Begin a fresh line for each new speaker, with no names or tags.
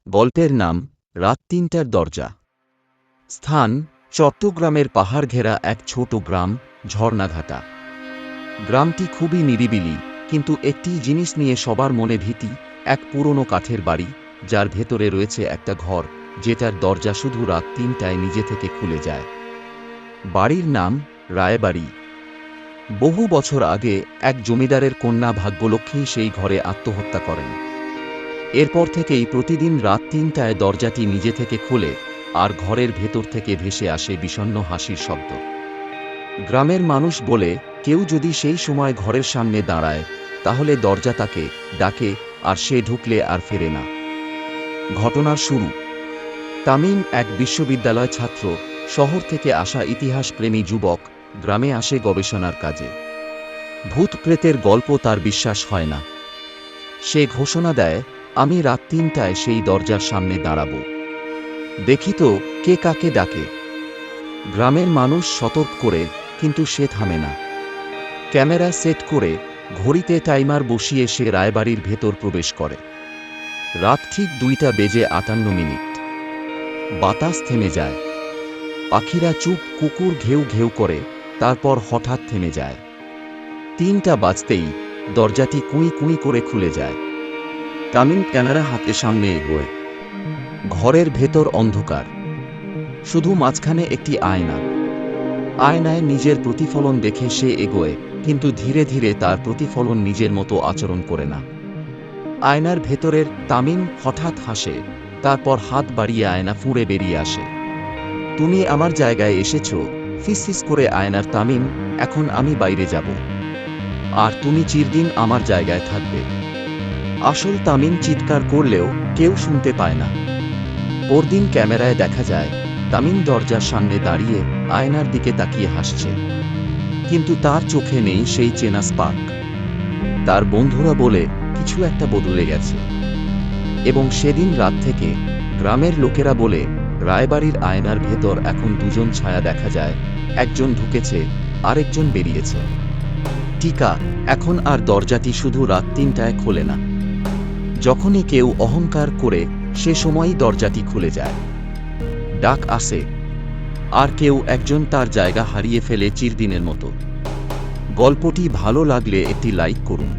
গল্পের নাম রাত ৩টার দরজা। স্থান চট্টগ্রামের পাহাড় ঘেরা এক ছোট গ্রাম ঝর্ণাঘাটা। গ্রামটি খুবই নিরিবিলি, কিন্তু একটি জিনিস নিয়ে সবার মনে ভীতি, এক পুরনো কাঠের বাড়ি যার ভেতরে রয়েছে একটা ঘর যেটার দরজা শুধু রাত ৩টায় নিজে থেকে খুলে যায়। বাড়ির নাম রায়বাড়ি। বহু বছর আগে এক জমিদারের কন্যা ভাগ্যলক্ষ্মী সেই ঘরে আত্মহত্যা করেন। এরপর থেকেই প্রতিদিন রাত ৩টায় দরজাটি নিজে থেকে খোলে, আর ঘরের ভেতর থেকে ভেসে আসে বিষণ্ণ হাসির শব্দ। গ্রামের মানুষ বলে, কেউ যদি সেই সময় ঘরের সামনে দাঁড়ায় তাহলে দরজা তাকে ডাকে, আর সে ঢুকলে আর ফেরে না। ঘটনার শুরু। তামিম এক বিশ্ববিদ্যালয় ছাত্র, শহর থেকে আসা ইতিহাসপ্রেমী যুবক, গ্রামে আসে গবেষণার কাজে। ভূত প্রেতের গল্প তার বিশ্বাস হয় না। সে ঘোষণা দেয়, আমি রাত ৩টায় সেই দরজার সামনে দাঁড়াব, দেখি তো কে কাকে ডাকে। গ্রামের মানুষ সতর্ক করে, কিন্তু সে থামে না। ক্যামেরা সেট করে ঘড়িতে টাইমার বসিয়ে সে রায়বাড়ির ভেতর প্রবেশ করে। রাত ঠিক 2:58। বাতাস থেমে যায়, পাখিরা চুপ, কুকুর ঘেউ ঘেউ করে, তারপর হঠাৎ থেমে যায়। ৩টা বাজতেই দরজাটি কুঁই কুঁই করে খুলে যায়। তামিম ক্যামেরা হাতে সামনে এগোয়। ঘরের ভেতর অন্ধকার, শুধু মাঝখানে একটি আয়না। আয়নায় নিজের প্রতিফলন দেখে সে এগোয়, কিন্তু ধীরে ধীরে তার প্রতিফলন নিজের মতো আচরণ করে না। আয়নার ভেতরের তামিম হঠাৎ হাসে, তারপর হাত বাড়িয়ে আয়না ফুঁড়ে বেরিয়ে আসে। তুমি আমার জায়গায় এসেছ, ফিসফিস করে আয়নার তামিম, এখন আমি বাইরে যাব, আর তুমি চিরদিন আমার জায়গায় থাকবে। আসল তামিম চিৎকার করলেও কেউ শুনতে পায় না। পরদিন ক্যামেরায় দেখা যায় তামিম দরজার সামনে দাঁড়িয়ে আয়নার দিকে তাকিয়ে হাসছে, কিন্তু তার চোখে নেই সেই চেনা স্পার্ক। তার বন্ধুরা বলে কিছু একটা বদলে গেছে, এবং সেদিন রাত থেকে গ্রামের লোকেরা বলে রায়বাড়ির আয়নার ভেতর এখন দুজন ছায়া দেখা যায়, একজন ঢুকেছে, আরেকজন বেরিয়েছে। টিকা, এখন আর দরজাটি শুধু রাত ৩টায় খোলে না, যখনই কেউ অহংকার করে সে সময়ই দরজাটি খুলে যায়। ডাক আসে, আর কেউ একজন তার জায়গা হারিয়ে ফেলে চিরদিনের মতো। গল্পটি ভালো লাগলে একটি লাইক করুন।